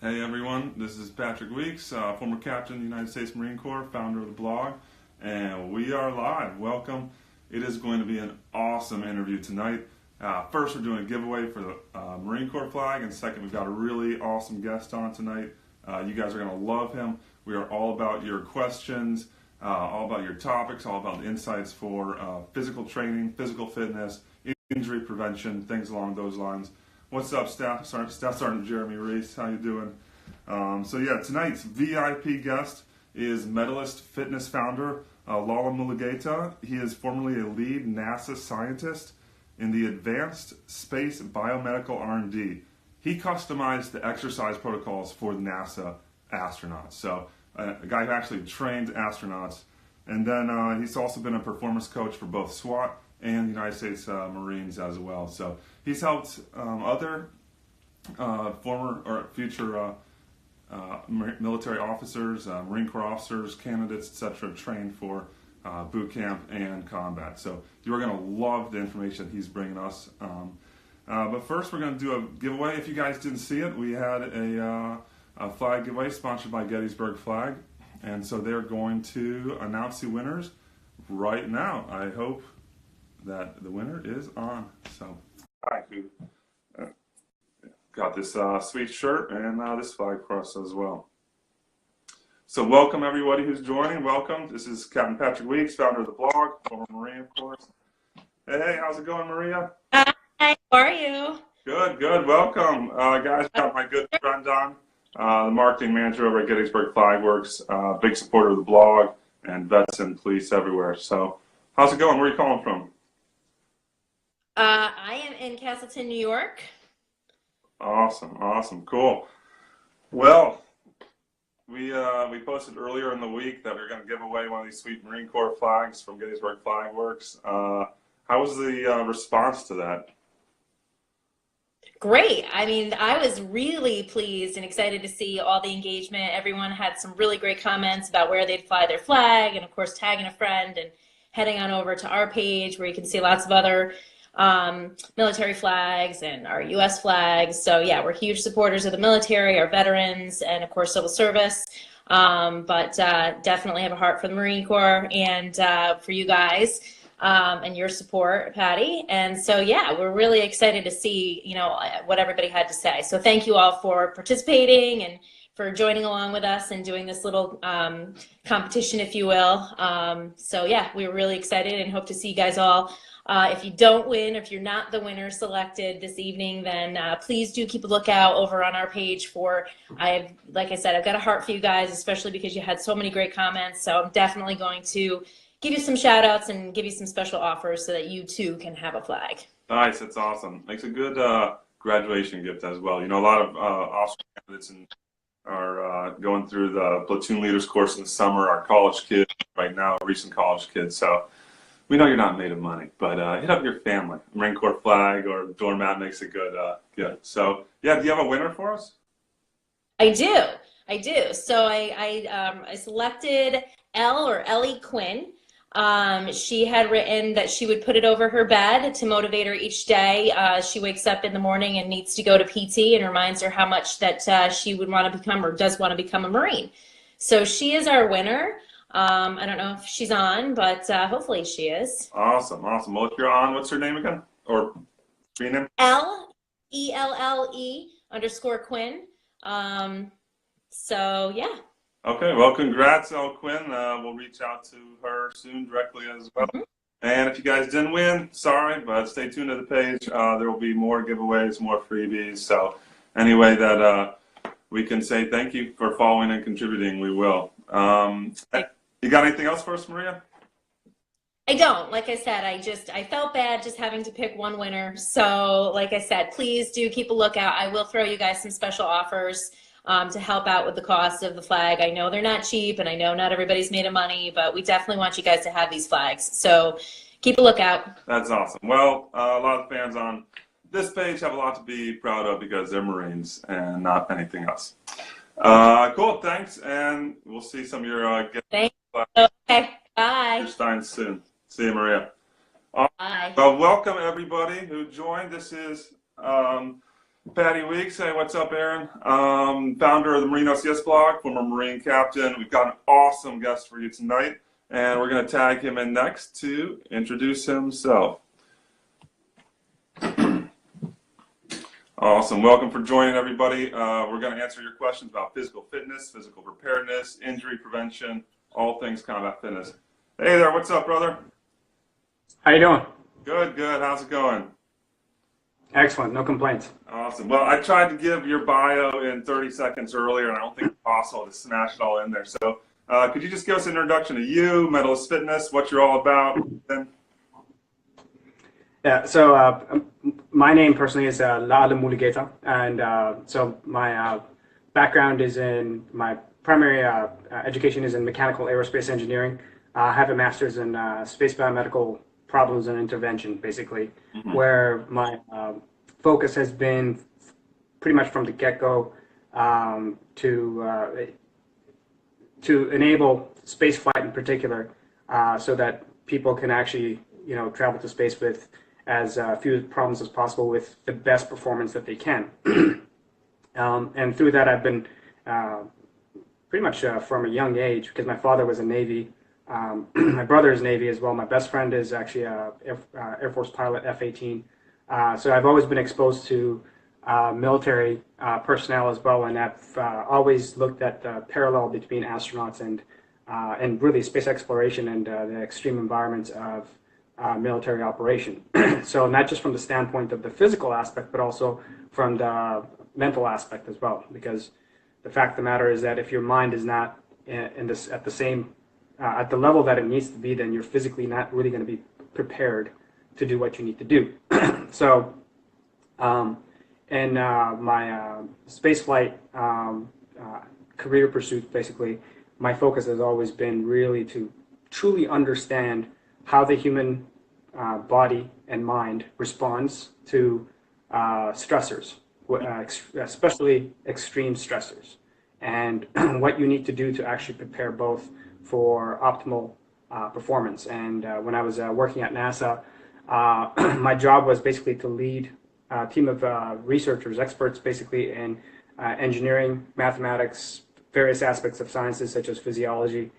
Hey everyone, this is Patrick Weeks, former captain of the United States Marine Corps, founder of the blog, and we are live. Welcome. It is going to be an awesome interview tonight. First, we're doing a giveaway for the Marine Corps flag, and second, we've got a really awesome guest on tonight. You guys are going to love him. We are all about your questions, all about your topics, all about the insights for physical training, physical fitness, injury prevention, things along those lines. What's up, Staff Sergeant Jeremy Reese? How you doing? Tonight's VIP guest is Medalist Fitness Founder Lealem Mulugeta. He is formerly a lead NASA scientist in the Advanced Space Biomedical R&D. He customized the exercise protocols for the NASA astronauts. So a guy who actually trained astronauts. And then he's also been a performance coach for both SWAT and the United States Marines as well. So he's helped other former or future military officers, Marine Corps officers, candidates, etc. train for boot camp and combat. So you are going to love the information he's bringing us. But first, we're going to do a giveaway. If you guys didn't see it, we had a flag giveaway sponsored by Gettysburg Flag, and so they're going to announce the winners right now. I hope that the winner is on. So I got this sweet shirt and this flag for us as well. So welcome everybody who's joining. Welcome. This is Captain Patrick Weeks, founder of the blog, former Marine, of course. Hey, how's it going, Maria? Hi, how are you? Good. Welcome. Guys, got my good friend on, the marketing manager over at Gettysburg Flag Works, big supporter of the blog, and vets and police everywhere. So how's it going? Where are you calling from? I am in Castleton, New York. Awesome, cool. Well, we posted earlier in the week that we were going to give away one of these sweet Marine Corps flags from Gettysburg Flag Works. How was the response to that? Great. I mean, I was really pleased and excited to see all the engagement. Everyone had some really great comments about where they'd fly their flag, and of course tagging a friend and heading on over to our page where you can see lots of other military flags and our U.S. flags. So yeah, we're huge supporters of the military, our veterans, and of course civil service. But definitely have a heart for the Marine Corps and for you guys and your support, Patty. And so yeah, we're really excited to see what everybody had to say. So thank you all for participating and for joining along with us and doing this little competition, if you will. So yeah, we're really excited and hope to see you guys all. If you don't win, if you're not the winner selected this evening, then please do keep a lookout over on our page for, like I said, I've got a heart for you guys, especially because you had so many great comments. So I'm definitely going to give you some shout outs and give you some special offers so that you too can have a flag. Nice, that's awesome. Makes a good graduation gift as well. You know, a lot of officer candidates are going through the platoon leaders course in the summer, our college kids right now, recent college kids. So we know you're not made of money, but hit up your family. Marine Corps flag or doormat makes a good gift. So, yeah, do you have a winner for us? I do. So I selected Ellie Quinn. She had written that she would put it over her bed to motivate her each day. She wakes up in the morning and needs to go to PT and reminds her how much that she would want to become or does want to become a Marine. So she is our winner. I don't know if she's on, but hopefully she is. Awesome. Well, if you're on, what's her name again? Or your name? ELLE_Quinn. So yeah. Okay. Well, congrats, Elle Quinn. We'll reach out to her soon directly as well. Mm-hmm. And if you guys didn't win, sorry, but stay tuned to the page. There will be more giveaways, more freebies. So anyway, that we can say thank you for following and contributing. We will. You got anything else for us, Maria? I don't. Like I said, I felt bad just having to pick one winner. So like I said, please do keep a lookout. I will throw you guys some special offers to help out with the cost of the flag. I know they're not cheap, and I know not everybody's made of money, but we definitely want you guys to have these flags. So keep a lookout. That's awesome. Well, a lot of fans on this page have a lot to be proud of because they're Marines and not anything else. Cool, thanks, and we'll see some of your thanks. Okay, bye. Your Steins soon. See you, Maria. Bye. Well, welcome everybody who joined. This is Patty Weeks. Hey, what's up, Aaron? Founder of the Marine OCS Blog, former Marine captain. We've got an awesome guest for you tonight, and we're going to tag him in next to introduce himself. Awesome. Welcome for joining, everybody. We're going to answer your questions about physical fitness, physical preparedness, injury prevention, all things combat fitness. Hey there. What's up, brother? How you doing? Good, good. How's it going? Excellent. No complaints. Awesome. Well, I tried to give your bio in 30 seconds earlier, and I don't think it's possible to smash it all in there. So could you just give us an introduction to you, Medalist Fitness, what you're all about? Yeah, so my name personally is Lealem Mulugeta, and so my background is in, my primary education is in mechanical aerospace engineering. I have a master's in space biomedical problems and intervention, basically, where my focus has been pretty much from the get-go to enable space flight in particular, so that people can actually, travel to space with as few problems as possible with the best performance that they can. And through that, I've been pretty much from a young age, because my father was a Navy, my brother is Navy as well. My best friend is actually a Air Force pilot, F-18. So I've always been exposed to military personnel as well, and I've always looked at the parallel between astronauts and really space exploration and the extreme environments of military operation. So not just from the standpoint of the physical aspect, but also from the mental aspect as well, because the fact of the matter is that if your mind is not at the level that it needs to be, then you're physically not really going to be prepared to do what you need to do. So in my spaceflight career pursuit, basically, my focus has always been really to truly understand how the human body and mind responds to stressors, especially extreme stressors, and what you need to do to actually prepare both for optimal performance. And when I was working at NASA, my job was basically to lead a team of researchers, experts basically in engineering, mathematics, various aspects of sciences such as physiology,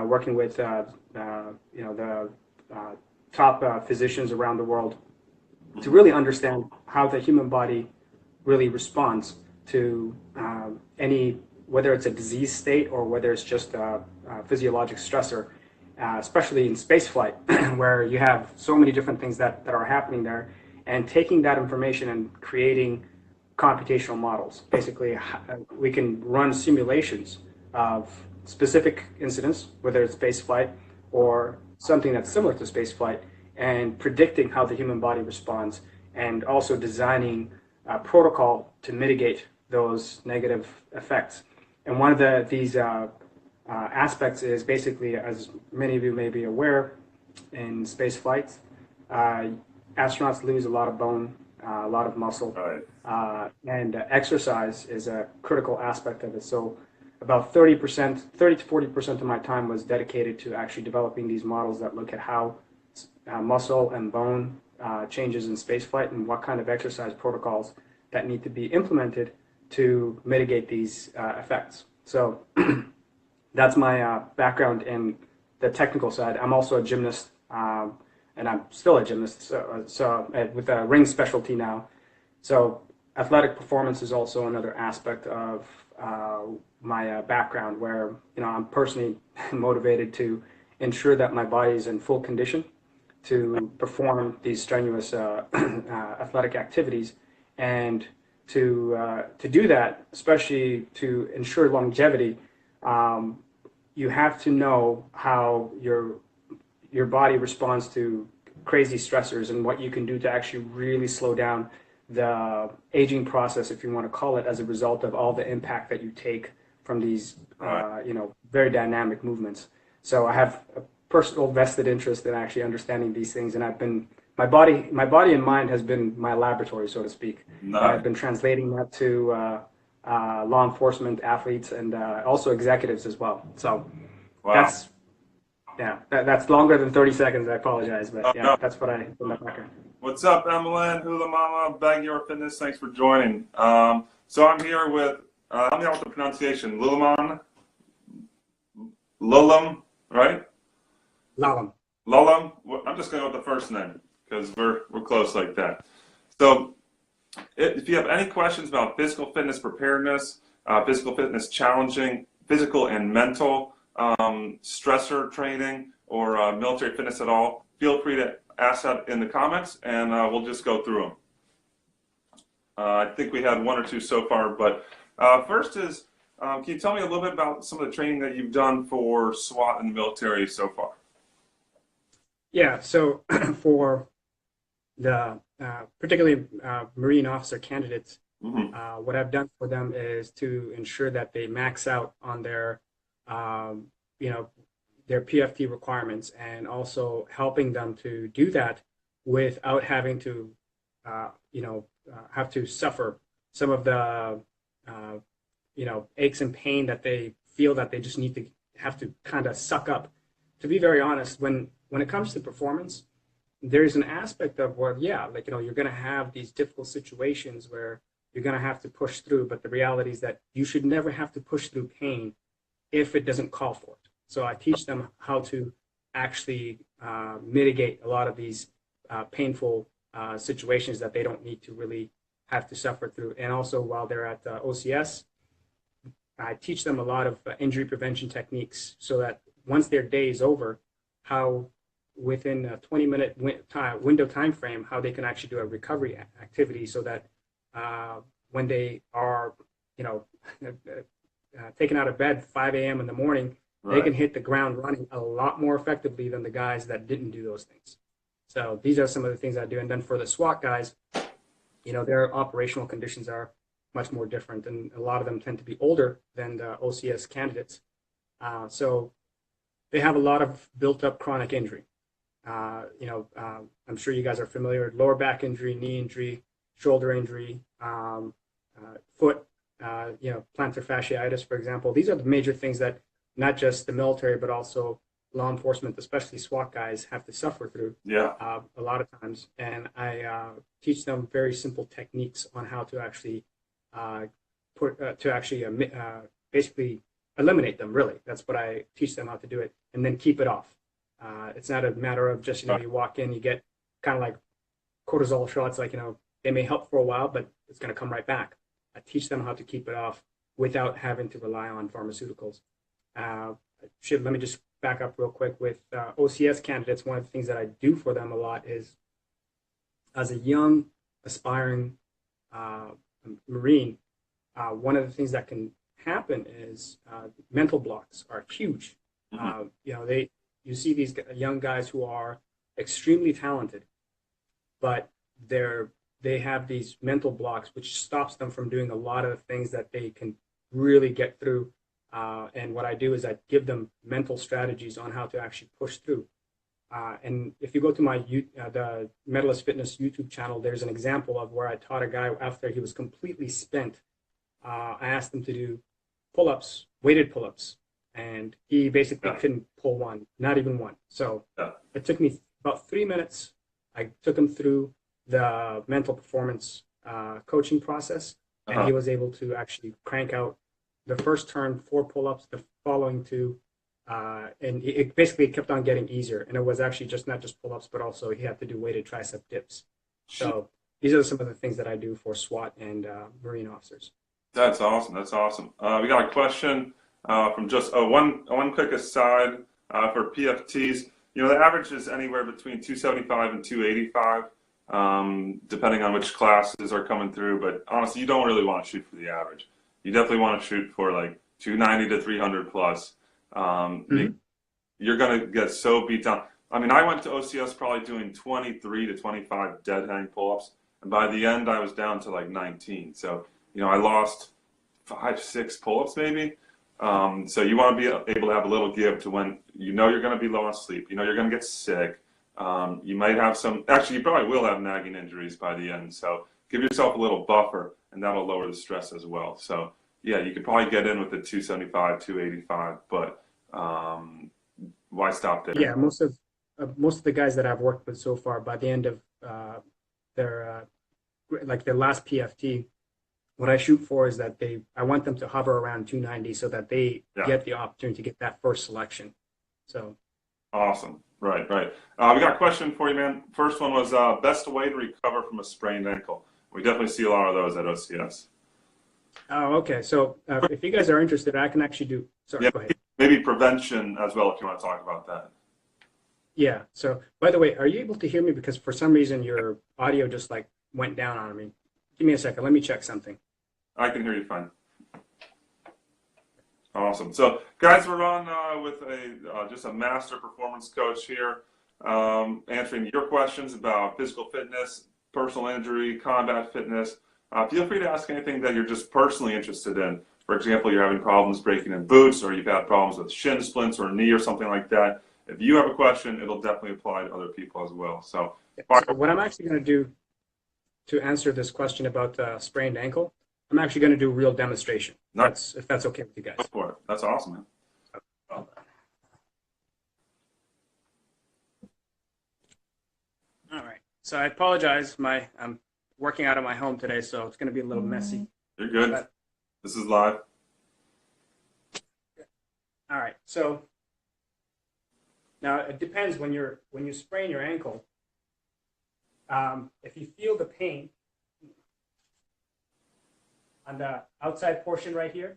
working with the top physicians around the world to really understand how the human body really responds to whether it's a disease state or whether it's just a physiologic stressor, especially in spaceflight, where you have so many different things that are happening there, and taking that information and creating computational models. Basically, we can run simulations of specific incidents, whether it's spaceflight or something that's similar to spaceflight, and predicting how the human body responds, and also designing a protocol to mitigate those negative effects. And one of these aspects is basically, as many of you may be aware, in space flights, astronauts lose a lot of bone, a lot of muscle, and exercise is a critical aspect of it. So about 30 to 40% of my time was dedicated to actually developing these models that look at how muscle and bone changes in spaceflight and what kind of exercise protocols that need to be implemented to mitigate these effects. So that's my background in the technical side. I'm also a gymnast, and I'm still a gymnast, so with a ring specialty now. So athletic performance is also another aspect of my background, where I'm personally motivated to ensure that my body is in full condition to perform these strenuous athletic activities, and to do that, especially to ensure longevity, you have to know how your body responds to crazy stressors and what you can do to actually really slow down the aging process, if you want to call it, as a result of all the impact that you take from these very dynamic movements. So I have a personal vested interest in actually understanding these things, and my body and mind has been my laboratory, so to speak. Nice. I've been translating that to law enforcement, athletes, and also executives as well. So that's longer than 30 seconds. I apologize, but no. that's what I put in my background. What's up, Emmeline, Hula Mama, Bangor Fitness? Thanks for joining. So I'm here with, help me out with the pronunciation, Lealem right? Lealem. Lealem. I'm just going to go with the first name because we're close like that. So if you have any questions about physical fitness preparedness, physical fitness challenging, physical and mental stressor training, or military fitness at all, feel free to ask that in the comments, and we'll just go through them. I think we had one or two so far, but first is, can you tell me a little bit about some of the training that you've done for SWAT in the military so far? Yeah, so for the particularly Marine officer candidates, what I've done for them is to ensure that they max out on their, their PFT requirements, and also helping them to do that without having to, have to suffer some of the, aches and pain that they feel that they just need to have to kind of suck up. To be very honest, when it comes to performance, there's an aspect of where, you're going to have these difficult situations where you're going to have to push through, but the reality is that you should never have to push through pain if it doesn't call for it. So I teach them how to actually mitigate a lot of these painful situations that they don't need to really have to suffer through. And also while they're at OCS, I teach them a lot of injury prevention techniques so that once their day is over, how within a 20-minute window time frame, how they can actually do a recovery activity so that when they are, taken out of bed 5 a.m. in the morning, they can hit the ground running a lot more effectively than the guys that didn't do those things. So these are some of the things I do. And then for the SWAT guys, their operational conditions are much more different, and a lot of them tend to be older than the OCS candidates. So they have a lot of built-up chronic injury. I'm sure you guys are familiar with lower back injury, knee injury, shoulder injury, foot, plantar fasciitis, for example. These are the major things that not just the military, but also law enforcement, especially SWAT guys, have to suffer through a lot of times. And I teach them very simple techniques on how to actually basically eliminate them, really. That's what I teach them how to do it, and then keep it off. It's not a matter of just, you walk in, you get kind of like cortisol shots, like, they may help for a while, but it's going to come right back. I teach them how to keep it off without having to rely on pharmaceuticals. Let me just back up real quick with OCS candidates. One of the things that I do for them a lot is, as a young, aspiring Marine, one of the things that can happen is mental blocks are huge. You see these young guys who are extremely talented, but they have these mental blocks which stops them from doing a lot of the things that they can really get through. And what I do is I give them mental strategies on how to actually push through. And if you go to my the Medalist Fitness YouTube channel, there's an example of where I taught a guy after he was completely spent. I asked him to do pull-ups, weighted pull-ups, and he basically couldn't pull one, not even one. So it took me about 3 minutes. I took him through the mental performance coaching process, and he was able to actually crank out the first turn 4 pull-ups, the following 2, and it basically kept on getting easier. And it was actually not just pull-ups, but also he had to do weighted tricep dips. So these are some of the things that I do for SWAT and Marine officers. That's awesome. That's awesome. We got a question from just one quick aside for PFTs. The average is anywhere between 275 and 285, depending on which classes are coming through. But honestly, you don't really want to shoot for the average. You definitely want to shoot for like 290 to 300 plus. You're going to get so beat down. I mean, I went to OCS probably doing 23 to 25 dead hang pull-ups, and by the end I was down to like 19. So I lost 5-6 pull-ups maybe. So you want to be able to have a little give to when you're going to be low on sleep. You're going to get sick. You might have you probably will have nagging injuries by the end. So give yourself a little buffer, and that'll lower the stress as well. So yeah, you could probably get in with the 275, 285, but why stop there? Yeah, most of most of the guys that I've worked with so far, by the end of their their last PFT, what I shoot for is that I want them to hover around 290 so that they get the opportunity to get that first selection. So awesome. Right. We got a question for you, man. First one was best way to recover from a sprained ankle. We definitely see a lot of those at OCS. Oh, okay. So if you guys are interested, I can actually do. Sorry, go ahead. Maybe prevention as well, if you want to talk about that. Yeah. So, by the way, are you able to hear me? Because for some reason your audio just like went down on me. Give me a second. Let me check something. I can hear you fine. Awesome. So, guys, we're on with just a master performance coach here, answering your questions about physical fitness, personal injury, combat fitness. Feel free to ask anything that you're just personally interested in. For example, you're having problems breaking in boots, or you've had problems with shin splints or knee or something like that. If you have a question, it'll definitely apply to other people as well. So what I'm actually going to do to answer this question about sprained ankle, I'm actually going to do a real demonstration. Nice. If that's okay with you guys. Go for it. That's awesome, man. All right. So I apologize. I'm working out of my home today, so it's going to be a little messy. You're good. But, this is live. All right. So now it depends when you sprain your ankle. If you feel the pain on the outside portion right here,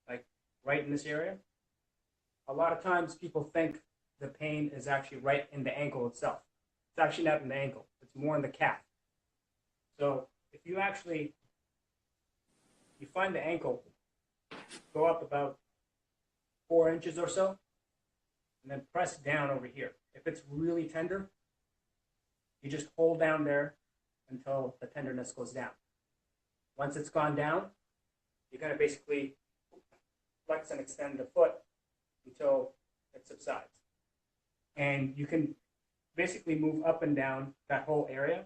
like right in this area, a lot of times people think the pain is actually right in the ankle itself. It's actually not in the ankle. It's more in the calf. So if you find the ankle, go up about 4 inches or so, and then press down over here. If it's really tender, you just hold down there until the tenderness goes down. Once it's gone down, you're going to basically flex and extend the foot until it subsides. And you can basically move up and down that whole area.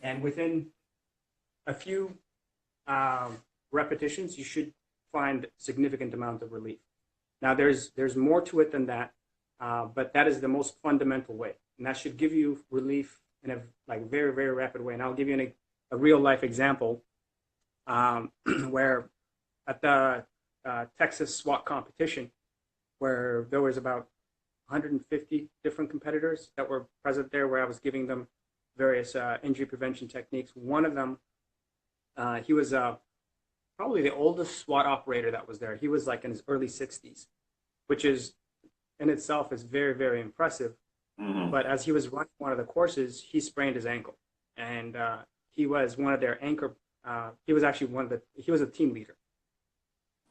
And within a few repetitions, you should find significant amount of relief. Now, there's more to it than that, but that is the most fundamental way. And that should give you relief in a very, very rapid way. And I'll give you a real life example where at the Texas SWAT competition, where there was about 150 different competitors that were present there, where I was giving them various injury prevention techniques. One of them, he was probably the oldest SWAT operator that was there. He was like in his early 60s, which is in itself is very, very impressive. Mm-hmm. But as he was running one of the courses, he sprained his ankle, and he was one of their anchor. He was actually he was a team leader,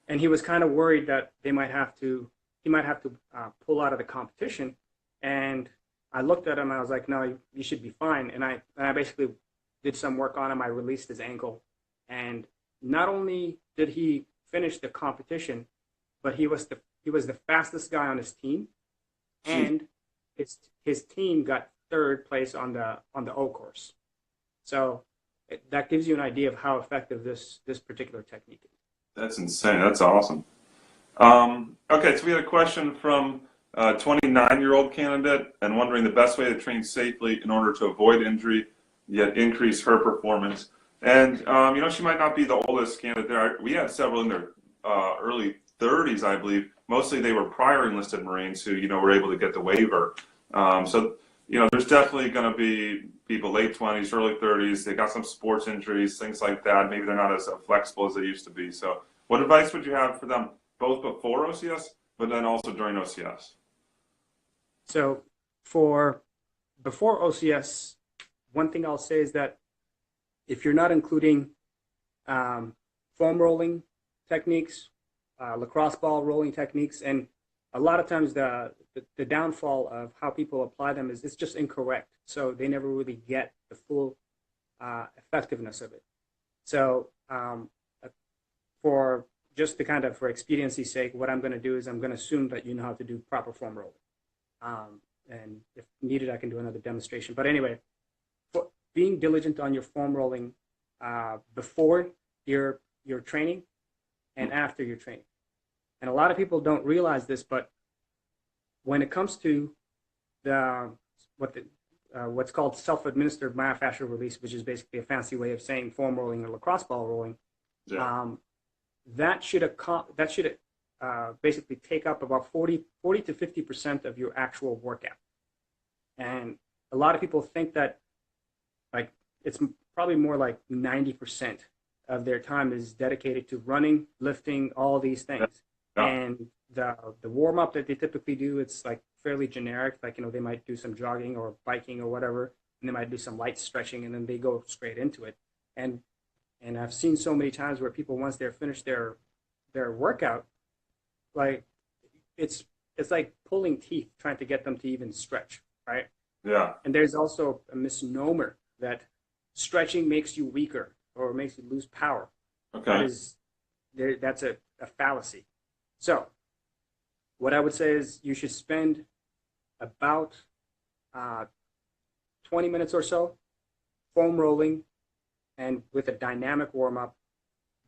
and he was kind of worried that he might have to pull out of the competition. And I looked at him, and I was like, no, you should be fine. And I basically did some work on him. I released his ankle, and not only did he finish the competition, but he was the fastest guy on his team, and his team got third place on the O course. So that gives you an idea of how effective this particular technique is. That's insane. That's awesome. Okay, so we had a question from a 29-year-old candidate and wondering the best way to train safely in order to avoid injury yet increase her performance. And she might not be the oldest candidate there. We had several in their early 30s, I believe. Mostly they were prior enlisted Marines who were able to get the waiver. So there's definitely going to be people late 20s, early 30s. They got some sports injuries, things like that. Maybe they're not as flexible as they used to be. So what advice would you have for them, both before OCS, but then also during OCS? So before OCS, one thing I'll say is that if you're not including foam rolling techniques, lacrosse ball rolling techniques, and a lot of times the downfall of how people apply them is it's just incorrect. So they never really get the full effectiveness of it. So for expediency's sake, what I'm going to do is I'm going to assume that you know how to do proper foam rolling. And if needed, I can do another demonstration. But anyway, being diligent on your foam rolling before your training and after your training. And a lot of people don't realize this, but when it comes to what's called self-administered myofascial release, which is basically a fancy way of saying foam rolling or lacrosse ball rolling. Yeah. That should basically take up about 40 to 50% of your actual workout. And a lot of people think that like it's probably more like 90% of their time is dedicated to running, lifting, all these things. Yeah. And the warm up that they typically do, it's like fairly generic. Like, they might do some jogging or biking or whatever, and they might do some light stretching, and then they go straight into it. And I've seen so many times where people, once they're finished their workout, like it's like pulling teeth trying to get them to even stretch, right? Yeah. And there's also a misnomer that stretching makes you weaker or makes you lose power. Okay. That's a fallacy. So what I would say is you should spend about 20 minutes or so foam rolling and with a dynamic warm-up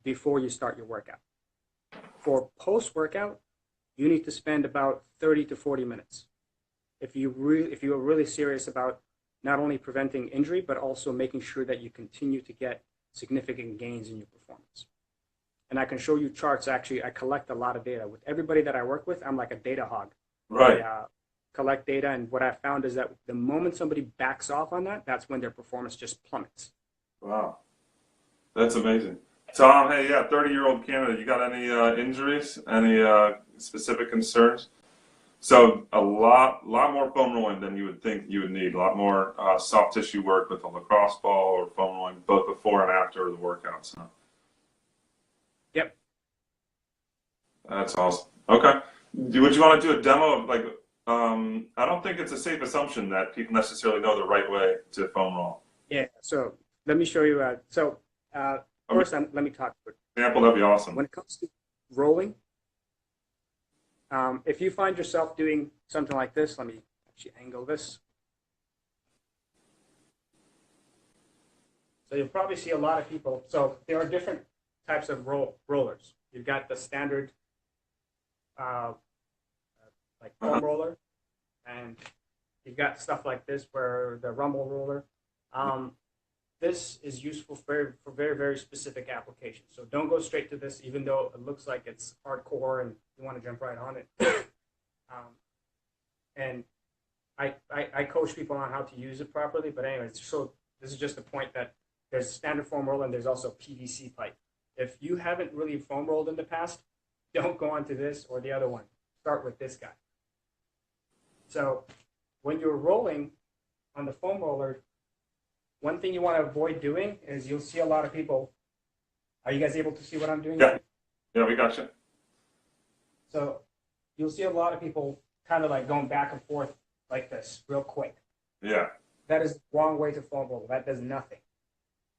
before you start your workout. For post-workout, you need to spend about 30 to 40 minutes. If you are really serious about not only preventing injury, but also making sure that you continue to get significant gains in your performance. And I can show you charts. Actually, I collect a lot of data. With everybody that I work with, I'm like a data hog. Right. I collect data, and what I found is that the moment somebody backs off on that, that's when their performance just plummets. Wow. That's amazing. Tom, hey, 30-year-old candidate, you got any injuries? Any specific concerns? So a lot more foam rolling than you would think you would need. A lot more soft tissue work with a lacrosse ball or foam rolling, both before and after the workouts. Huh? Yep. That's awesome. Okay. Would you want to do a demo of, like, I don't think it's a safe assumption that people necessarily know the right way to foam roll. Yeah, so let me show you. First, let me talk about example. That'd be awesome. When it comes to rolling, if you find yourself doing something like this, let me actually angle this. So you'll probably see a lot of people. So there are different types of rollers. You've got the standard like foam roller, and you've got stuff like this where the rumble roller. This is useful for very, very specific applications. So don't go straight to this, even though it looks like it's hardcore and you want to jump right on it. And I coach people on how to use it properly. But anyways, so this is just the point that there's standard foam roller and there's also PVC pipe. If you haven't really foam rolled in the past, don't go on to this or the other one. Start with this guy. So when you're rolling on the foam roller, one thing you want to avoid doing is you'll see a lot of people. Are you guys able to see what I'm doing? Yeah. Yeah, we got you. So you'll see a lot of people kind of like going back and forth like this real quick. Yeah. That is the wrong way to foam roll. That does nothing.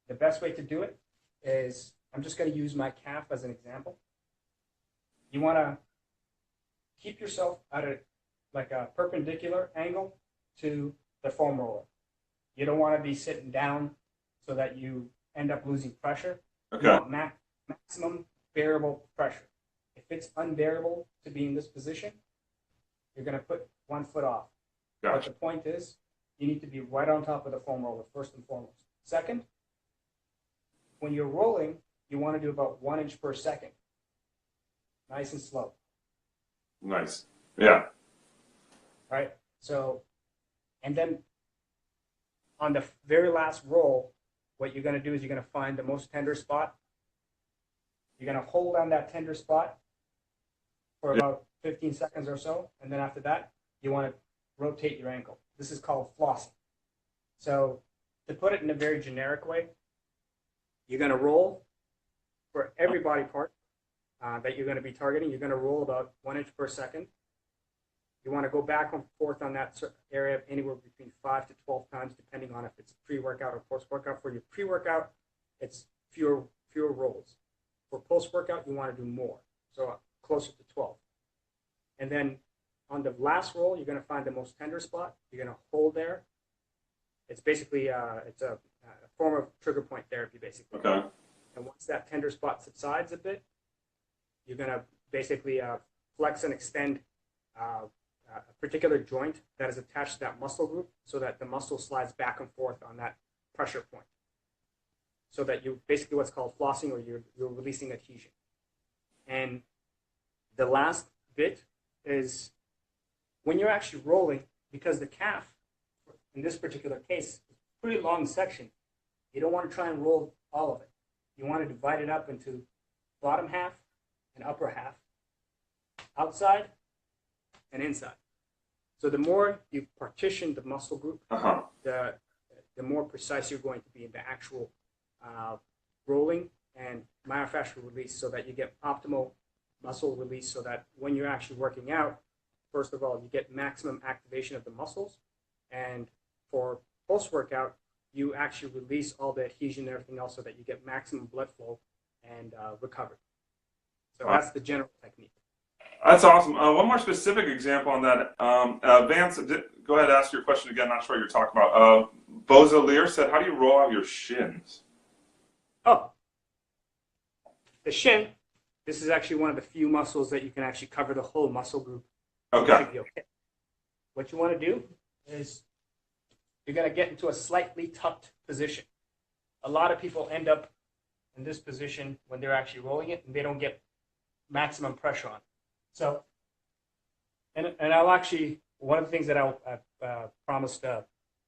The best way to do it is, I'm just going to use my calf as an example. You want to keep yourself at a perpendicular angle to the foam roller. You don't want to be sitting down so that you end up losing pressure. Okay. You want maximum bearable pressure. If it's unbearable to be in this position, you're going to put 1 foot off. Gotcha. But the point is, you need to be right on top of the foam roller, first and foremost. Second, when you're rolling, you want to do about 1 inch per second. Nice and slow. Nice. Yeah. Right? So, and then on the very last roll, what you're going to do is you're going to find the most tender spot. You're going to hold on that tender spot for about 15 seconds or so. And then after that, you want to rotate your ankle. This is called flossing. So to put it in a very generic way, you're going to roll for every body part that you're going to be targeting. You're going to roll about 1 inch per second. You want to go back and forth on that area anywhere between 5 to 12 times, depending on if it's pre-workout or post-workout. For your pre-workout, it's fewer rolls. For post-workout, you want to do more, so closer to 12. And then on the last roll, you're going to find the most tender spot. You're going to hold there. It's basically it's a form of trigger point therapy, basically. Okay. And once that tender spot subsides a bit, you're going to basically flex and extend a particular joint that is attached to that muscle group so that the muscle slides back and forth on that pressure point. So that you're basically what's called flossing, or you're releasing adhesion. And the last bit is when you're actually rolling, because the calf, in this particular case, is a pretty long section, you don't want to try and roll all of it. You want to divide it up into bottom half and upper half, outside and inside. So the more you partition the muscle group, the more precise you're going to be in the actual rolling and myofascial release, so that you get optimal muscle release, so that when you're actually working out, first of all, you get maximum activation of the muscles, and for post-workout, you actually release all the adhesion and everything else so that you get maximum blood flow and recovery. So that's the general technique. That's awesome. One more specific example on that. Vance, go ahead and ask your question again. Not sure what you're talking about. Boza Lear said, how do you roll out your shins? Oh, the shin, this is actually one of the few muscles that you can actually cover the whole muscle group. Okay. What you want to do is you're going to get into a slightly tucked position. A lot of people end up in this position when they're actually rolling it, and they don't get maximum pressure on it. So, and I'll actually, one of the things that I've promised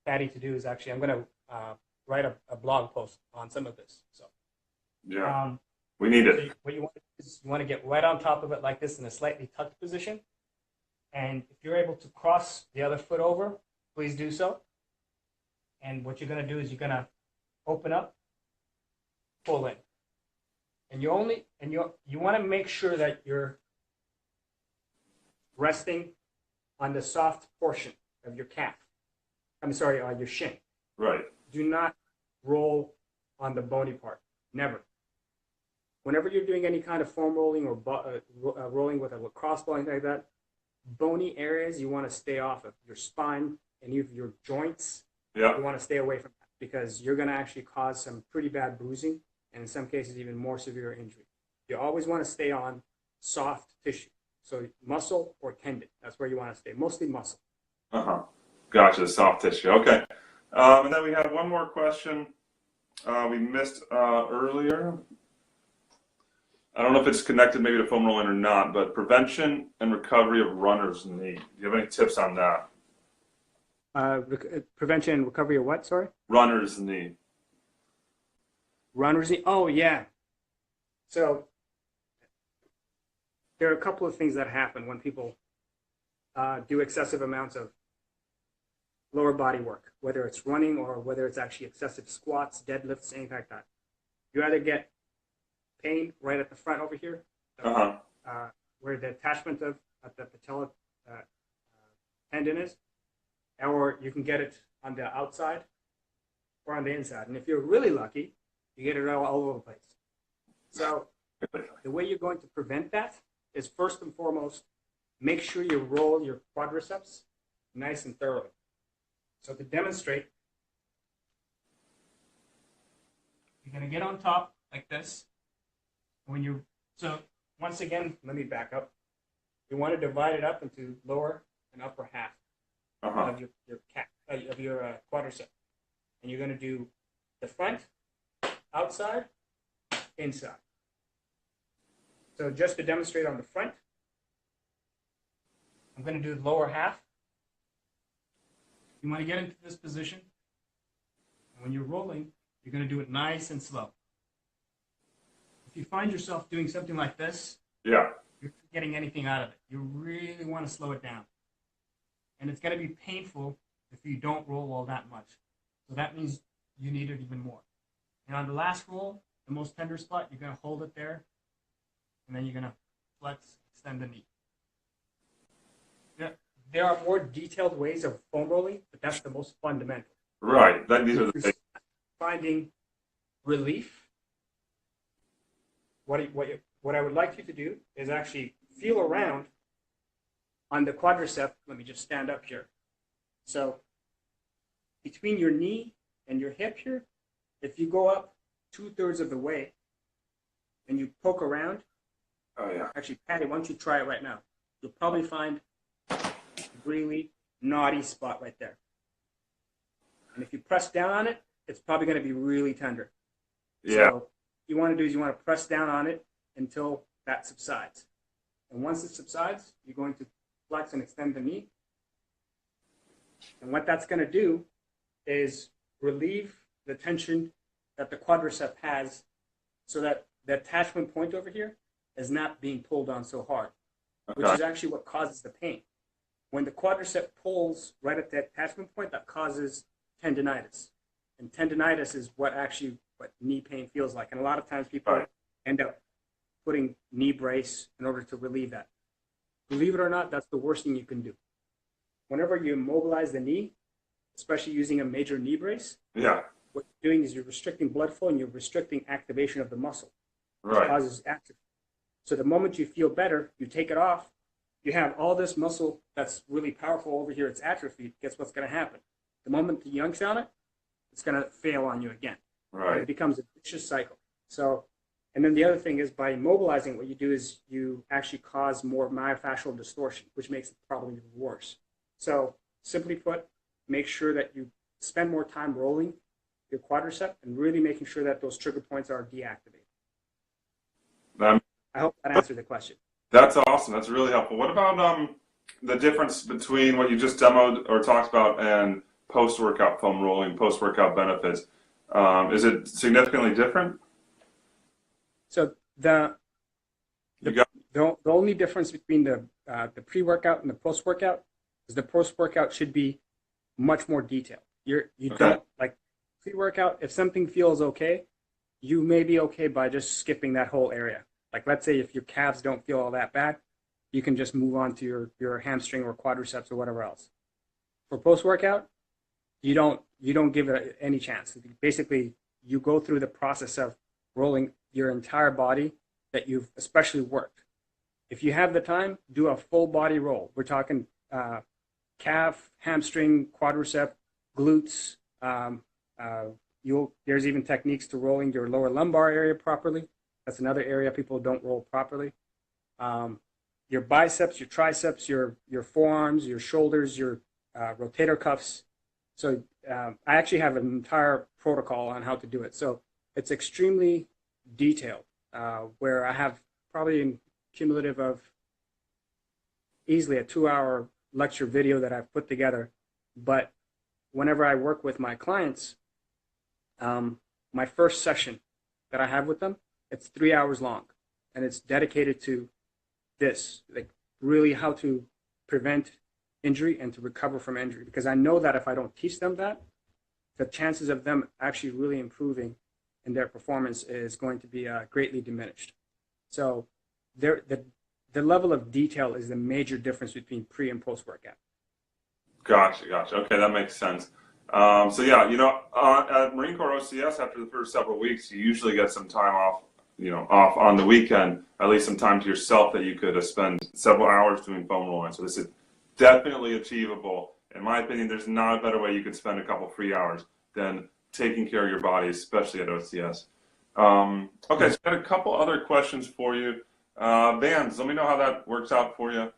Patty to do is actually, I'm going to write a blog post on some of this. So, yeah, we need it. So what you want to do is you want to get right on top of it like this in a slightly tucked position. And if you're able to cross the other foot over, please do so. And what you're going to do is you're going to open up, pull in. And you want to make sure that you're resting on the soft portion of your calf. I'm sorry, on your shin. Right. Do not roll on the bony part. Never. Whenever you're doing any kind of foam rolling or rolling with a lacrosse ball, anything like that, bony areas you want to stay off of. Your spine and your joints, you want to stay away from that, because you're going to actually cause some pretty bad bruising, and in some cases even more severe injury. You always want to stay on soft tissue. So muscle or tendon, that's where you want to stay. Mostly muscle. Gotcha, soft tissue. Okay. And then we had one more question we missed earlier. I don't know if it's connected maybe to foam rolling or not, but prevention and recovery of runner's knee. Do you have any tips on that? Prevention and recovery of what, sorry? Runner's knee. Runner's knee? Oh, yeah. So there are a couple of things that happen when people do excessive amounts of lower body work, whether it's running or whether it's actually excessive squats, deadlifts, anything like that. You either get pain right at the front over here, where the attachment of the patella tendon is, or you can get it on the outside or on the inside. And if you're really lucky, you get it all over the place. So the way you're going to prevent that is, first and foremost, make sure you roll your quadriceps nice and thoroughly. So to demonstrate, you're going to get on top like this. So once again, let me back up. You want to divide it up into lower and upper half of your quadricep. And you're going to do the front, outside, inside. So just to demonstrate on the front, I'm going to do the lower half. You want to get into this position. And when you're rolling, you're going to do it nice and slow. If you find yourself doing something like this, you're not getting anything out of it. You really want to slow it down. And it's going to be painful if you don't roll all that much. So that means you need it even more. And on the last roll, the most tender spot, you're going to hold it there. And then you're going to flex, extend the knee. There are more detailed ways of foam rolling, but that's the most fundamental. Right. These are the things. Finding relief, what I would like you to do is actually feel around on the quadricep. Let me just stand up here. So between your knee and your hip here, if you go up 2/3 of the way and you poke around, actually, Patty, why don't you try it right now? You'll probably find you really knotty spot right there. And if you press down on it, it's probably going to be really tender. Yeah. So what you want to do is you want to press down on it until that subsides. And once it subsides, you're going to flex and extend the knee. And what that's going to do is relieve the tension that the quadricep has, so that the attachment point over here is not being pulled on so hard, which is actually what causes the pain. When the quadricep pulls right at the attachment point, that causes tendinitis. And tendinitis is what knee pain feels like. And a lot of times people end up putting knee brace in order to relieve that. Believe it or not, that's the worst thing you can do. Whenever you immobilize the knee, especially using a major knee brace, what you're doing is you're restricting blood flow and you're restricting activation of the muscle, which causes atrophy. So the moment you feel better, you take it off, you have all this muscle that's really powerful over here, it's atrophied. Guess what's going to happen? The moment you yank on it, it's going to fail on you again. Right. It becomes a vicious cycle. So, and then the other thing is, by immobilizing, what you do is you actually cause more myofascial distortion, which makes the problem even worse. So simply put, make sure that you spend more time rolling your quadricep and really making sure that those trigger points are deactivated. I hope that answered the question. That's awesome. That's really helpful. What about the difference between what you just demoed or talked about and post-workout foam rolling, post-workout benefits? Is it significantly different? So the only difference between the pre-workout and the post-workout is the post-workout should be much more detailed. You don't, like pre-workout, if something feels okay, you may be okay by just skipping that whole area. Like, let's say if your calves don't feel all that bad, you can just move on to your hamstring or quadriceps or whatever else. For post-workout, you don't give it any chance. Basically, you go through the process of rolling your entire body that you've especially worked. If you have the time, do a full body roll. We're talking calf, hamstring, quadricep, glutes. There's even techniques to rolling your lower lumbar area properly. That's another area people don't roll properly. Your biceps, your triceps, your forearms, your shoulders, your rotator cuffs. So I actually have an entire protocol on how to do it. So it's extremely detailed, where I have probably a cumulative of easily a 2-hour lecture video that I've put together. But whenever I work with my clients, my first session that I have with them, it's 3 hours long, and it's dedicated to this, like really how to prevent injury and to recover from injury. Because I know that if I don't teach them that, the chances of them actually really improving in their performance is going to be greatly diminished. So the level of detail is the major difference between pre and post workout. Gotcha. Okay, that makes sense. So yeah, at Marine Corps OCS, after the first several weeks, you usually get some time off, off on the weekend, at least some time to yourself that you could spend several hours doing foam rolling. So this is definitely achievable. In my opinion, there's not a better way you could spend a couple free hours than taking care of your body, especially at OCS. Okay, so I got a couple other questions for you. Bands, let me know how that works out for you.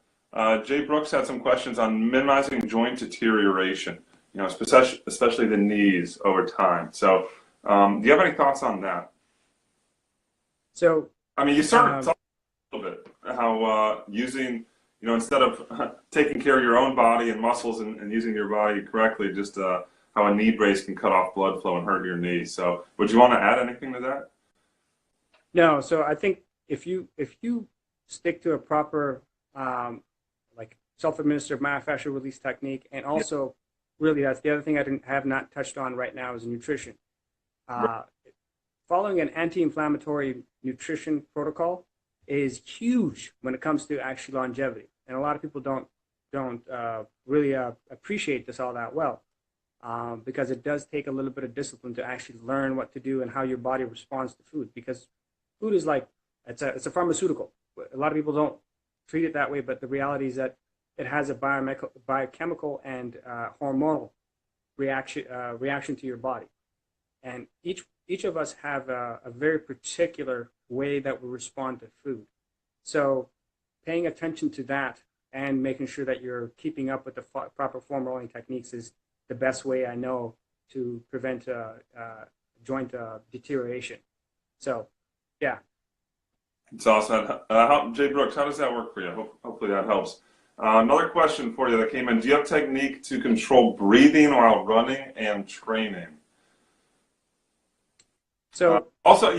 Jay Brooks had some questions on minimizing joint deterioration, especially the knees over time. So do you have any thoughts on that? So, I mean, you sort of talked a little bit how using, instead of taking care of your own body and muscles and using your body correctly, just how a knee brace can cut off blood flow and hurt your knees. So would you want to add anything to that? No. So I think if you stick to a proper like self-administered myofascial release technique, and also really that's the other thing I have not touched on right now is nutrition. Following an anti-inflammatory nutrition protocol is huge when it comes to actually longevity, and a lot of people don't really appreciate this all that well, because it does take a little bit of discipline to actually learn what to do and how your body responds to food, because food is like it's a pharmaceutical. A lot of people don't treat it that way, but the reality is that it has a biochemical and hormonal reaction to your body, and each of us have a very particular way that we respond to food. So paying attention to that and making sure that you're keeping up with the proper form rolling techniques is the best way I know to prevent joint deterioration. So, yeah. It's awesome. Jay Brooks, how does that work for you? Hopefully that helps. Another question for you that came in. Do you have technique to control breathing while running and training? So also,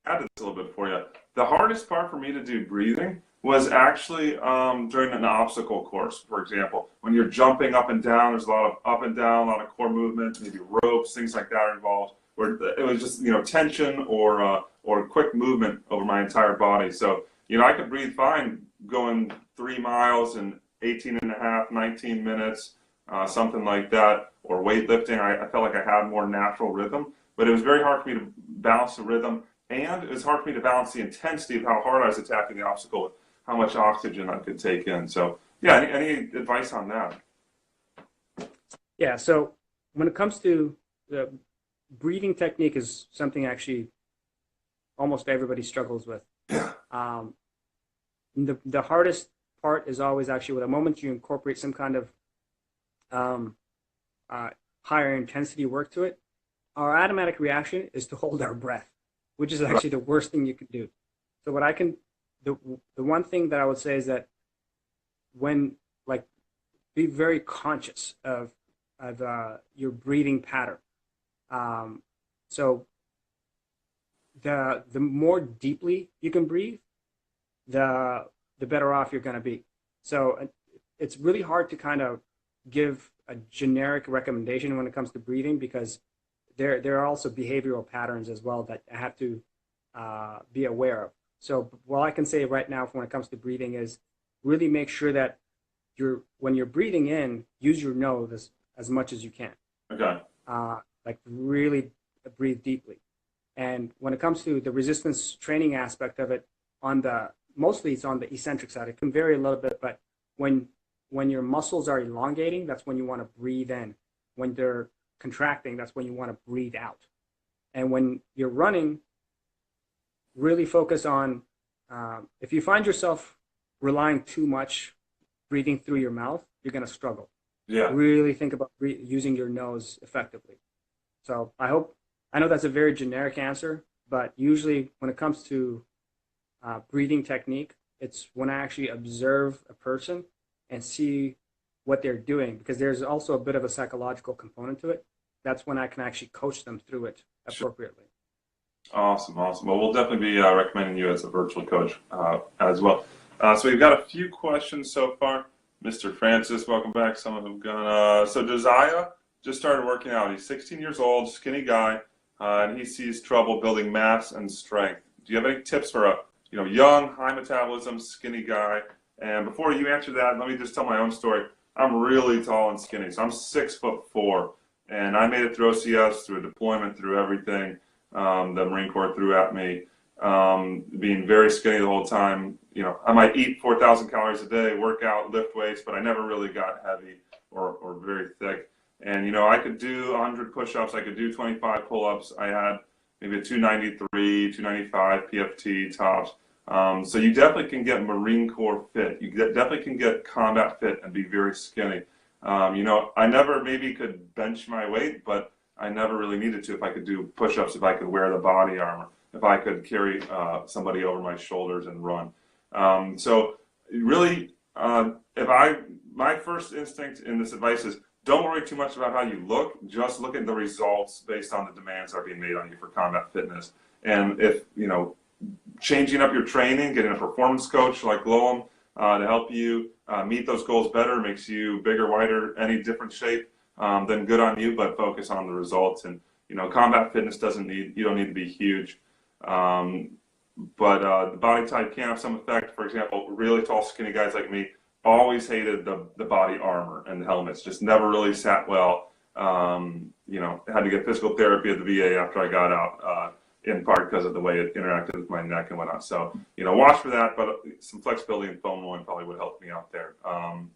add this a little bit for you. The hardest part for me to do breathing was actually during an obstacle course, for example. When you're jumping up and down, there's a lot of up and down, a lot of core movement, maybe ropes, things like that are involved, where it was just, tension or quick movement over my entire body. So, I could breathe fine going 3 miles in 18 and a half, 19 minutes, something like that, or weightlifting. I felt like I had more natural rhythm, but it was very hard for me to balance the rhythm, and it was hard for me to balance the intensity of how hard I was attacking the obstacle with how much oxygen I could take in. So, yeah, any advice on that? Yeah, so when it comes to the breathing technique is something actually almost everybody struggles with. Yeah. The hardest part is always actually with the moment you incorporate some kind of higher intensity work to it, our automatic reaction is to hold our breath, which is actually the worst thing you can do. So the one thing that I would say is that be very conscious of your breathing pattern. So the more deeply you can breathe, the better off you're going to be. So it's really hard to kind of give a generic recommendation when it comes to breathing, because there are also behavioral patterns as well that I have to be aware of. So what I can say right now when it comes to breathing is really make sure that when you're breathing in, use your nose as much as you can. Okay. Really breathe deeply. And when it comes to the resistance training aspect of it, mostly it's on the eccentric side. It can vary a little bit, but when your muscles are elongating, that's when you want to breathe in. When they're contracting, that's when you want to breathe out. And when you're running, really focus on, if you find yourself relying too much breathing through your mouth, you're going to struggle. Yeah. Really think about using your nose effectively. So I know that's a very generic answer, but usually when it comes to breathing technique, it's when I actually observe a person and see what they're doing, because there's also a bit of a psychological component to it. That's when I can actually coach them through it appropriately. Awesome. Well, we'll definitely be recommending you as a virtual coach as well. So we've got a few questions so far. Mr. Francis, welcome back. Some of them gone. So Josiah just started working out. He's 16 years old, skinny guy, and he sees trouble building mass and strength. Do you have any tips for a young, high metabolism, skinny guy? And before you answer that, let me just tell my own story. I'm really tall and skinny, so I'm 6'4", and I made it through OCS, through a deployment, through everything the Marine Corps threw at me. Being very skinny the whole time. I might eat 4,000 calories a day, work out, lift weights, but I never really got heavy or very thick. And I could do 100 push-ups, I could do 25 pull-ups. I had maybe a 293, 295 PFT tops. So you definitely can get Marine Corps fit. You definitely can get combat fit and be very skinny. I never maybe could bench my weight, but I never really needed to if I could do push-ups, if I could wear the body armor, if I could carry somebody over my shoulders and run. So really, my first instinct in this advice is don't worry too much about how you look. Just look at the results based on the demands that are being made on you for combat fitness. And if, changing up your training, getting a performance coach like Lealem to help you meet those goals better, makes you bigger, wider, any different shape, then good on you, but focus on the results. And, combat fitness you don't need to be huge. But the body type can have some effect. For example, really tall, skinny guys like me always hated the body armor and the helmets. Just never really sat well. Had to get physical therapy at the VA after I got out, in part because of the way it interacted with my neck and whatnot. So, watch for that, but some flexibility and foam rolling probably would help me out there.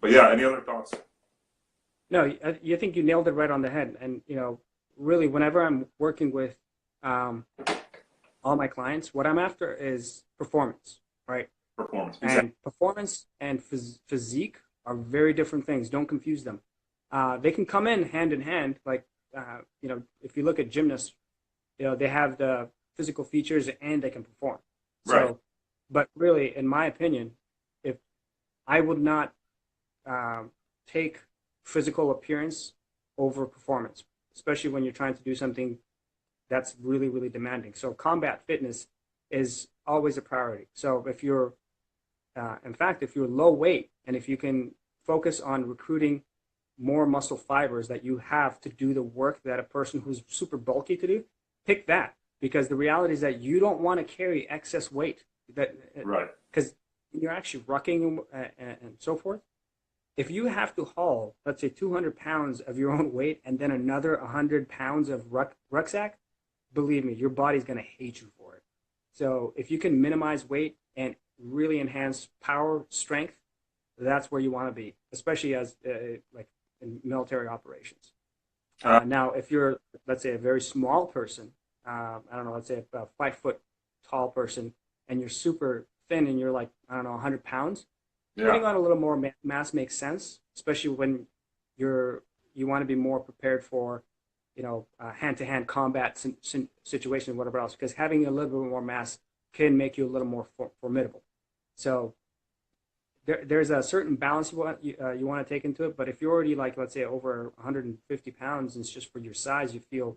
But yeah, any other thoughts? No, you think you nailed it right on the head. And, really, whenever I'm working with all my clients, what I'm after is performance, right? Performance. And performance and physique are very different things. Don't confuse them. They can come in hand. Like, if you look at gymnasts, they have the physical features and they can perform. So, Right. But really, in my opinion, if I would not take physical appearance over performance, especially when you're trying to do something that's really, really demanding. So combat fitness is always a priority. So if you're, in fact, if you're low weight and if you can focus on recruiting more muscle fibers that you have to do the work that a person who's super bulky to do, pick that. Because the reality is that you don't want to carry excess weight. Right. Because you're actually rucking and so forth. If you have to haul, let's say 200 pounds of your own weight and then another 100 pounds of rucksack, believe me, your body's going to hate you for it. So if you can minimize weight and really enhance power, strength, that's where you want to be, especially as like in military operations. Now, if you're, let's say, a very small person, I don't know, let's say a 5 foot tall person, and you're super thin and you're like, I don't know, 100 pounds, putting on a little more mass makes sense, especially when you want to be more prepared for, hand-to-hand combat situation, whatever else, because having a little bit more mass can make you a little more formidable. So there's a certain balance you want to take into it. But if you're already like, let's say, over 150 pounds, and it's just for your size, you feel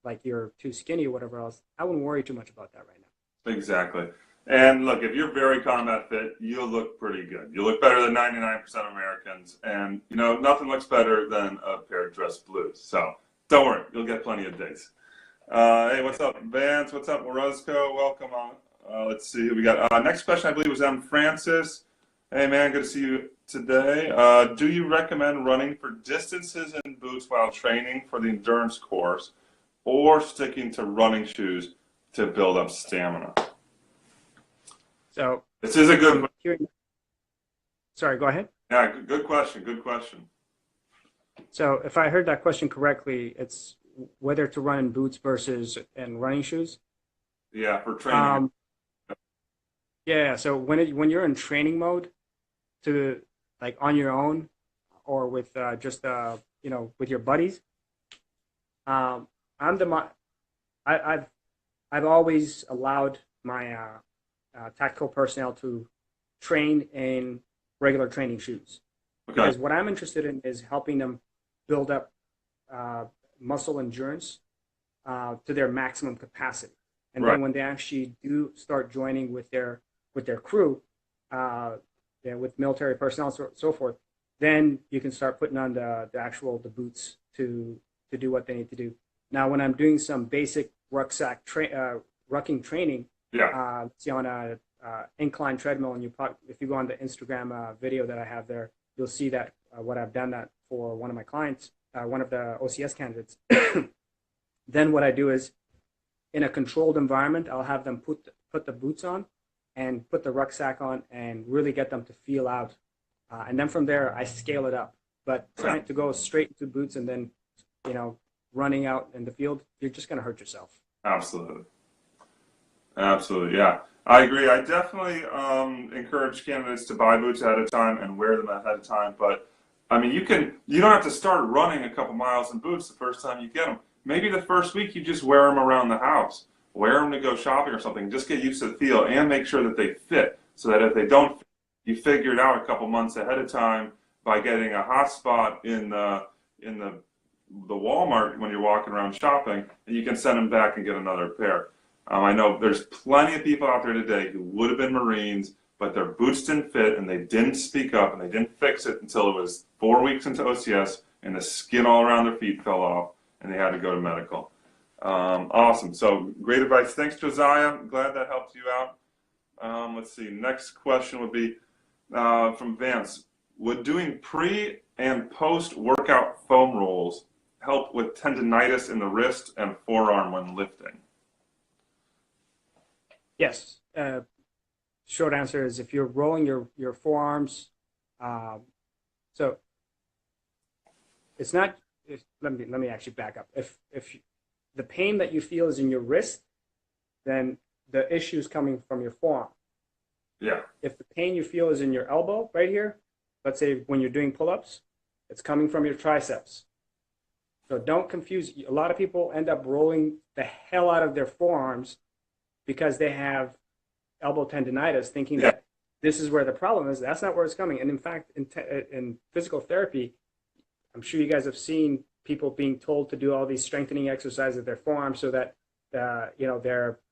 like you're too skinny or whatever else, I wouldn't worry too much about that right now. Exactly. And look, if you're very combat fit, you'll look pretty good. You look better than 99% of Americans. And, nothing looks better than a pair of dress blues. So don't worry, you'll get plenty of days. Hey, what's up, Vance? What's up, Morozco? Welcome on. Let's see who we got. Next question, I believe, was M. Francis. Hey, man, good to see you today. Do you recommend running for distances in boots while training for the endurance course, or sticking to running shoes to build up stamina? So this is a good question. Sorry, go ahead. Yeah, good question. Good question. So if I heard that question correctly, it's whether to run in boots versus in running shoes. Yeah, for training. Yeah. So when you're in training mode, to like on your own or with just with your buddies, I've always allowed my tactical personnel to train in regular training shoes. Okay. Because what I'm interested in is helping them build up muscle endurance to their maximum capacity. And then when they actually do start joining with their crew, with military personnel, so forth, then you can start putting on the boots to do what they need to do. Now, when I'm doing some basic rucksack rucking training, see on a incline treadmill, and if you go on the Instagram video that I have there, you'll see that what I've done that for one of my clients, one of the OCS candidates. Then what I do is, in a controlled environment, I'll have them put the boots on and put the rucksack on and really get them to feel out. And then from there, I scale it up. But trying to go straight into boots and then, running out in the field, you're just going to hurt yourself. Absolutely. Yeah. I agree. I definitely encourage candidates to buy boots ahead of time and wear them ahead of time. But, I mean, you don't have to start running a couple miles in boots the first time you get them. Maybe the first week you just wear them around the house. Wear them to go shopping or something. Just get used to the feel and make sure that they fit, so that if they don't fit, you figure it out a couple months ahead of time by getting a hot spot in the Walmart when you're walking around shopping, and you can send them back and get another pair. I know there's plenty of people out there today who would have been Marines, but their boots didn't fit and they didn't speak up and they didn't fix it until it was 4 weeks into OCS and the skin all around their feet fell off and they had to go to medical. Awesome. So great advice. Thanks, Josiah. I'm glad that helped you out. Let's see. Next question would be from Vance. Would doing pre and post workout foam rolls help with tendinitis in the wrist and forearm when lifting? Yes. Short answer is if you're rolling your forearms, so it's not. Let me actually back up. If the pain that you feel is in your wrist, then the issue is coming from your forearm. Yeah. If the pain you feel is in your elbow right here, let's say when you're doing pull-ups, it's coming from your triceps. So don't confuse. A lot of people end up rolling the hell out of their forearms because they have elbow tendonitis, thinking that this is where the problem is. That's not where it's coming. And in fact, in physical therapy, I'm sure you guys have seen people being told to do all these strengthening exercises of their forearms so that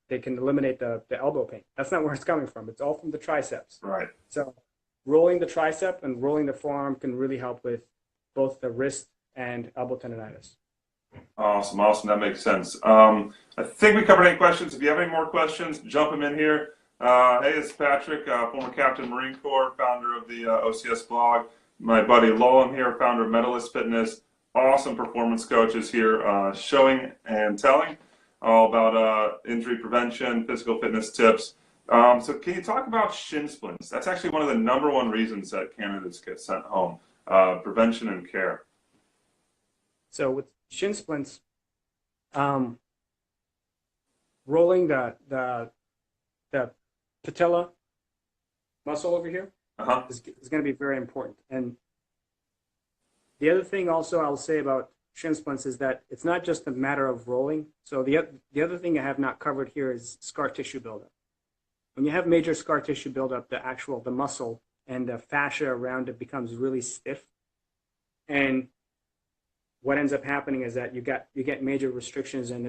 they can eliminate the elbow pain. That's not where it's coming from. It's all from the triceps. Right. So rolling the tricep and rolling the forearm can really help with both the wrist and elbow tendonitis. Awesome. That makes sense. I think we covered any questions. If you have any more questions, jump them in here. Hey, it's Patrick, former Captain Marine Corps, founder of the OCS Blog. My buddy Lealem here, founder of Medalist Fitness. Awesome performance coaches here, showing and telling all about injury prevention, physical fitness tips. So can you talk about shin splints? That's actually one of the #1 reasons that candidates get sent home, prevention and care. So with shin splints, rolling the patella muscle over here is going to be very important. And the other thing also I'll say about shin splints is that it's not just a matter of rolling. So the other thing I have not covered here is scar tissue buildup. When you have major scar tissue buildup, the muscle and the fascia around it becomes really stiff. And what ends up happening is that you get major restrictions, and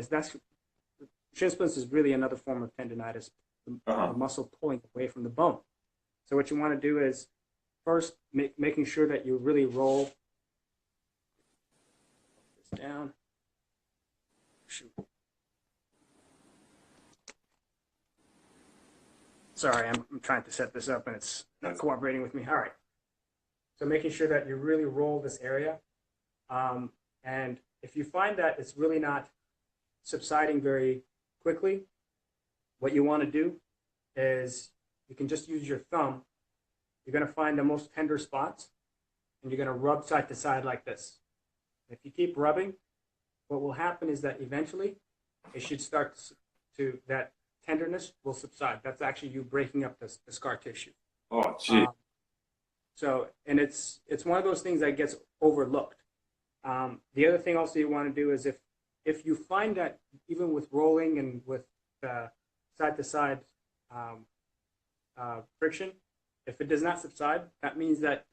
shin splints is really another form of tendonitis, the muscle pulling away from the bone. So what you want to do is first making sure that you really roll this down. Shoot. Sorry, I'm trying to set this up and it's not cooperating with me. All right. So making sure that you really roll this area. And if you find that it's really not subsiding very quickly, what you want to do is you can just use your thumb. You're going to find the most tender spots, and you're going to rub side to side like this. If you keep rubbing, what will happen is that eventually it should start that tenderness will subside. That's actually you breaking up the scar tissue. Oh, gee. And it's one of those things that gets overlooked. The other thing also you want to do is if you find that even with rolling and with side to side friction, if it does not subside, that means that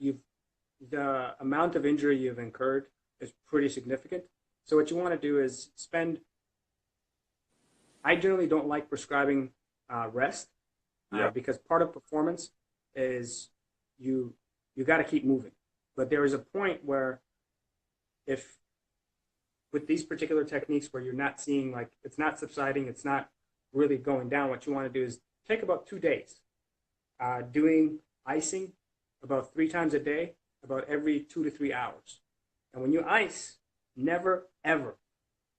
the amount of injury you've incurred is pretty significant. So what you want to do is I generally don't like prescribing rest because part of performance is you got to keep moving. But there is a point where if with these particular techniques where you're not seeing, like, it's not subsiding, it's not really going down, what you want to do is take about 2 days doing icing about 3 times a day, about every 2 to 3 hours. And when you ice, never, ever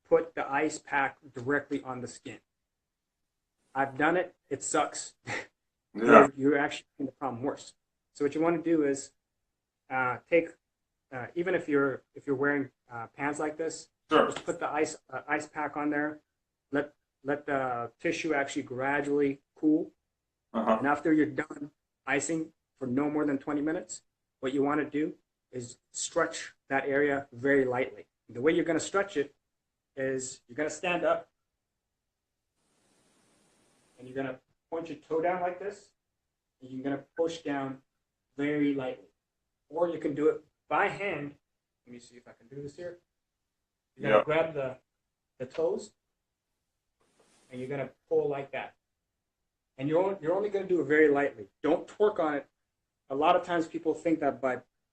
put the ice pack directly on the skin. I've done it. It sucks. Yeah. You're actually making the problem worse. So what you want to do is take, even if you're wearing pants like this, Sure. just put the ice pack on there. Let the tissue actually gradually cool. And after you're done icing for no more than 20 minutes, what you want to do is stretch that area very lightly. The way you're going to stretch it is you're going to stand up and you're going to point your toe down like this, and you're going to push down very lightly. Or you can do it by hand. Let me see if I can do this here. You're going to grab the toes, and you're going to pull like that. And you're only going to do it very lightly. Don't torque on it. A lot of times people think that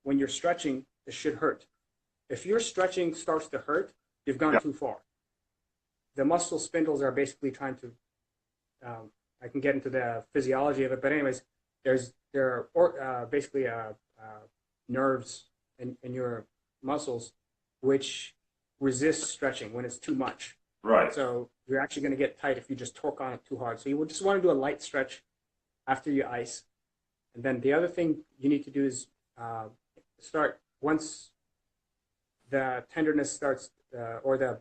when you're stretching, it should hurt. If your stretching starts to hurt, you've gone too far. The muscle spindles are basically trying to, I can get into the physiology of it, but anyways, there are basically nerves in your muscles which resist stretching when it's too much. Right. So you're actually going to get tight if you just torque on it too hard. So you would just want to do a light stretch after you ice. And then the other thing you need to do is start once the tenderness starts, or the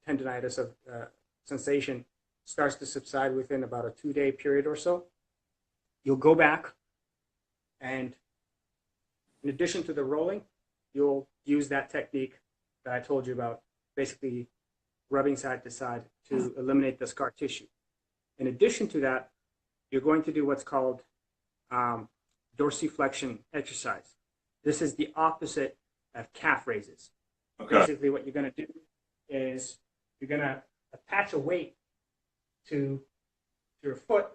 tendonitis of sensation starts to subside within about a 2-day period or so. you'll go back, and in addition to the rolling, you'll use that technique that I told you about, basically rubbing side to side to eliminate the scar tissue. In addition to that, you're going to do what's called dorsiflexion exercise. This is the opposite of calf raises. Okay. Basically, what you're going to do is you're going to attach a weight to your foot.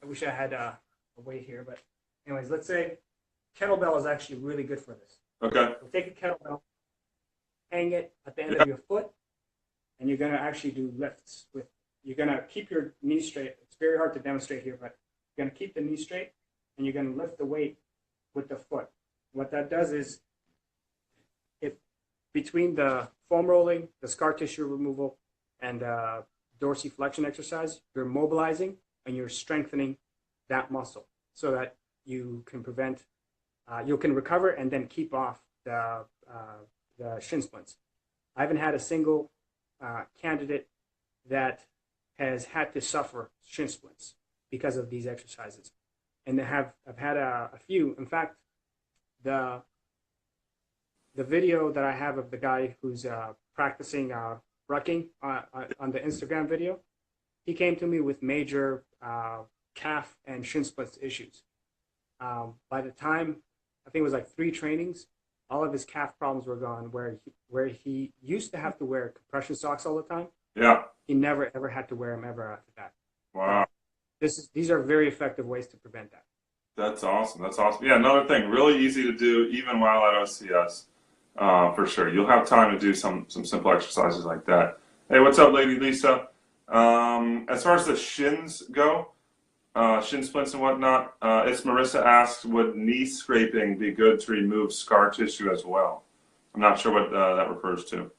I wish I had a weight here, but anyways, let's say kettlebell is actually really good for this. Okay. So take a kettlebell, hang it at the end of your foot, and you're going to actually do lifts with. You're going to keep your knee straight. It's very hard to demonstrate here, but you're going to keep the knee straight, and you're going to lift the weight with the foot. What that does is, between the foam rolling, the scar tissue removal, and dorsiflexion exercise, you're mobilizing and you're strengthening that muscle so that you can prevent, you can recover and then keep off the shin splints. I haven't had a single candidate that has had to suffer shin splints because of these exercises. And I've had a few. In fact, the video that I have of the guy who's practicing rucking on the Instagram video, he came to me with major calf and shin splints issues. By the time, I think it was like 3 trainings, all of his calf problems were gone, where he used to have to wear compression socks all the time. Yeah. He never ever had to wear them ever after that. Wow. These are very effective ways to prevent that. That's awesome. That's awesome. Yeah, another thing, really easy to do even while at OCS, for sure. You'll have time to do some simple exercises like that. Hey, what's up, Lady Lisa? As far as the shins go, shin splints and whatnot, it's Marissa asks, would knee scraping be good to remove scar tissue as well? I'm not sure what that refers to.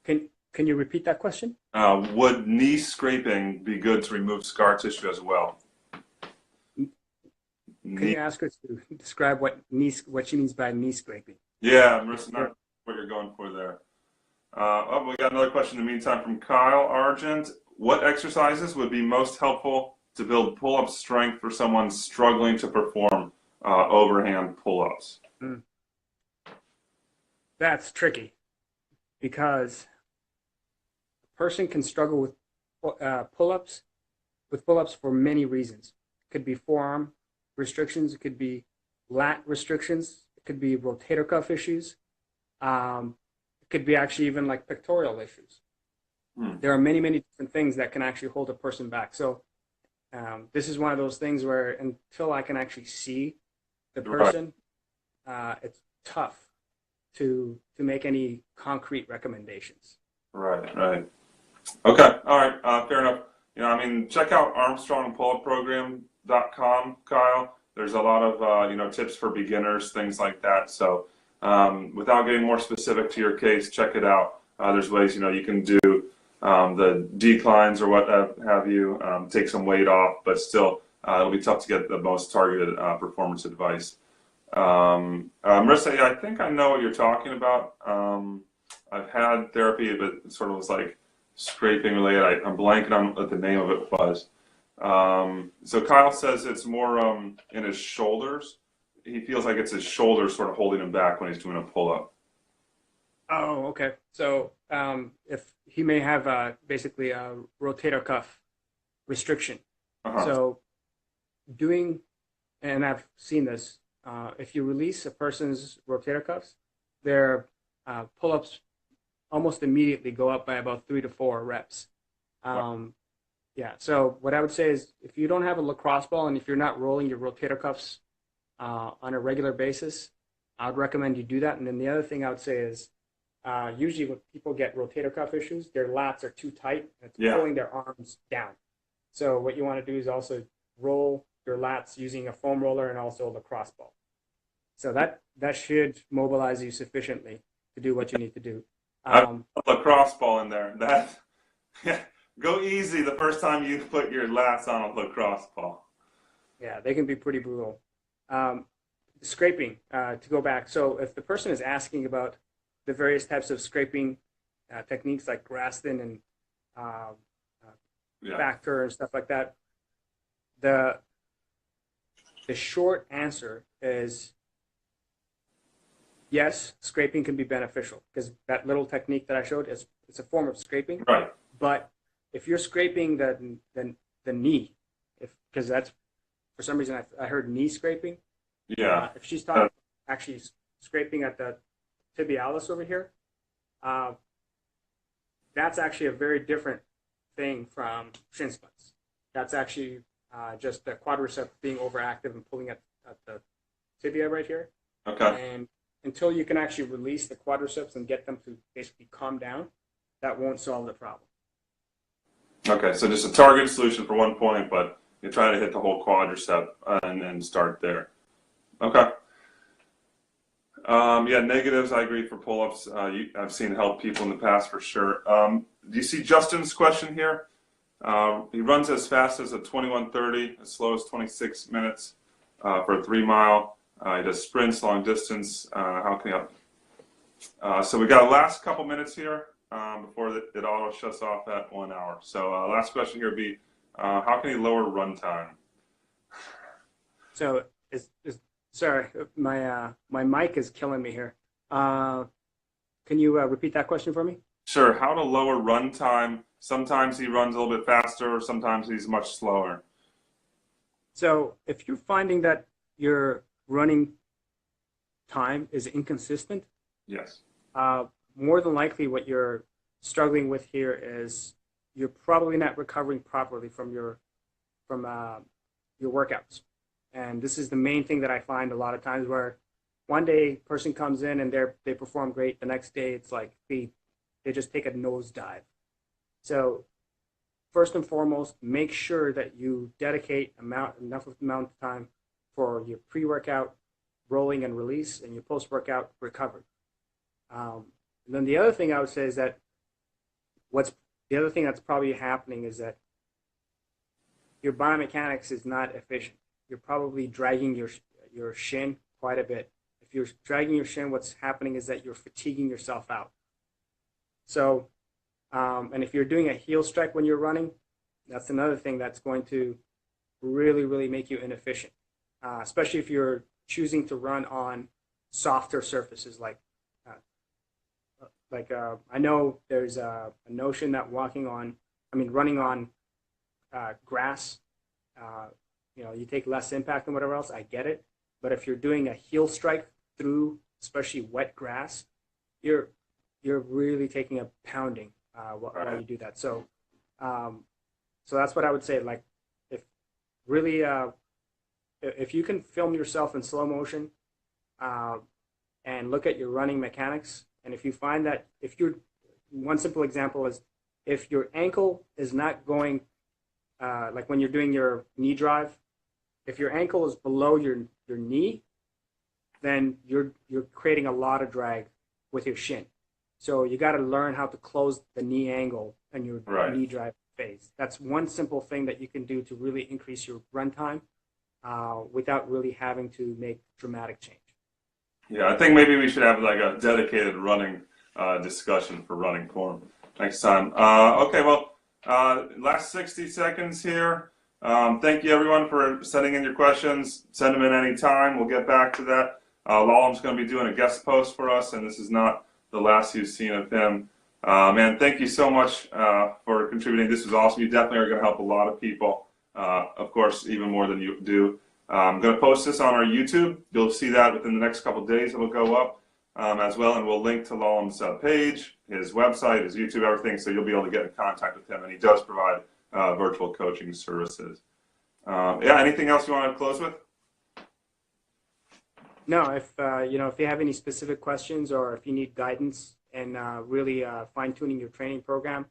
Can you repeat that question? Would knee scraping be good to remove scar tissue as well? Can you ask her to describe what she means by knee scraping? Yeah, Marissa, not what you're going for there. We got another question in the meantime from Kyle Argent. What exercises would be most helpful to build pull-up strength for someone struggling to perform overhand pull-ups? That's tricky because a person can struggle with pull-ups for many reasons. It could be forearm restrictions, it could be lat restrictions, it could be rotator cuff issues, it could be actually even like pectoral issues. There are many different things that can actually hold a person back. So this is one of those things where until I can actually see the person, it's tough to make any concrete recommendations. Right. Okay, all right, fair enough. Check out ArmstrongPullUpProgram.com, Kyle. There's a lot of tips for beginners, things like that. So without getting more specific to your case, check it out. There's ways you can do the declines or what have you, take some weight off, but still it'll be tough to get the most targeted performance advice. Marissa, I think I know what you're talking about. I've had therapy, but it sort of was like scraping related. I'm blanking on what the name of it was. So Kyle says it's more in his shoulders. He feels like it's his shoulders sort of holding him back when he's doing a pull-up. Oh, okay. So if he may have basically a rotator cuff restriction. So and I've seen this, if you release a person's rotator cuffs, their pull-ups almost immediately go up by about 3 to 4 reps. Yeah, so what I would say is if you don't have a lacrosse ball and if you're not rolling your rotator cuffs on a regular basis, I would recommend you do that. And then the other thing I would say is usually when people get rotator cuff issues, their lats are too tight and it's pulling their arms down. So what you want to do is also roll your lats using a foam roller and also a lacrosse ball. So that should mobilize you sufficiently to do what you need to do. A lacrosse ball in there. Go easy the first time you put your lats on a lacrosse ball. Yeah, they can be pretty brutal. Scraping, to go back. So if the person is asking about the various types of scraping techniques like Graston and factor and stuff like that, the the short answer is yes, scraping can be beneficial because that little technique that I showed is it's a form of scraping. Right. But if you're scraping the knee, because that's for some reason I heard knee scraping. Yeah. If she's talking actually scraping at the tibialis over here, that's actually a very different thing from shin splints. That's actually just the quadricep being overactive and pulling at the tibia right here. Okay. And until you can actually release the quadriceps and get them to basically calm down, that won't solve the problem. Okay, so just a targeted solution for one point, but you try to hit the whole quadricep and start there. Okay. Yeah, negatives, I agree for pull-ups. I've seen it help people in the past for sure. Do you see Justin's question here? He runs as fast as a 21:30, as slow as 26 minutes for a 3 mile. He does sprints, long distance. How can he help? So we got a last couple minutes here before it all shuts off at 1 hour. So last question here would be, how can he lower run time? So sorry, my mic is killing me here. Can you repeat that question for me? Sure. How to lower run time? Sometimes he runs a little bit faster, or sometimes he's much slower. So if you're finding that your running time is inconsistent, Yes. more than likely what you're struggling with here is you're probably not recovering properly from your workouts. And this is the main thing that I find a lot of times, where one day a person comes in and they perform great, the next day it's like they just take a nosedive. So first and foremost, make sure that you dedicate enough amount of time for your pre-workout rolling and release and your post-workout recovery. And then the other thing I would say is that the other thing that's probably happening is that your biomechanics is not efficient. You're probably dragging your shin quite a bit. If you're dragging your shin, what's happening is that you're fatiguing yourself out. So, and if you're doing a heel strike when you're running, that's another thing that's going to really, really make you inefficient, especially if you're choosing to run on softer surfaces like I know there's a notion that running on grass, you take less impact and whatever else. I get it, but if you're doing a heel strike through, especially wet grass, you're really taking a pounding while you do that. So, so that's what I would say. Like, if you can film yourself in slow motion and look at your running mechanics, and if you find that one simple example is if your ankle is not going, like when you're doing your knee drive, if your ankle is below your knee, then you're creating a lot of drag with your shin. So you got to learn how to close the knee angle and your knee drive phase. That's one simple thing that you can do to really increase your run time without really having to make dramatic change. Yeah, I think maybe we should have like a dedicated running discussion for running form next time. Okay, well, last 60 seconds here. Thank you everyone for sending in your questions. Send them in anytime. We'll get back to that. Lealem's going to be doing a guest post for us, and this is not the last you've seen of him. Man, thank you so much for contributing. This was awesome. You definitely are going to help a lot of people. Of course, even more than you do. I'm going to post this on our YouTube. You'll see that within the next couple of days. It'll go up as well, and we'll link to Lealem's page, his website, his YouTube, everything, so you'll be able to get in contact with him, and he does provide virtual coaching services. Yeah, anything else you want to close with? No, if you have any specific questions or if you need guidance and really fine-tuning your training program,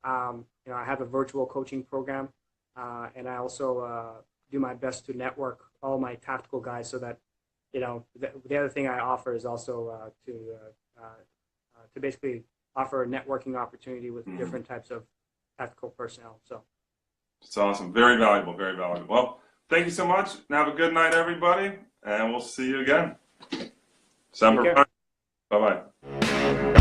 I have a virtual coaching program, and I also do my best to network all my tactical guys so that, the other thing I offer is also to basically offer a networking opportunity with different types of tactical personnel. So it's awesome. Very valuable, very valuable. Well, thank you so much. And have a good night, everybody. And we'll see you again. Bye-bye.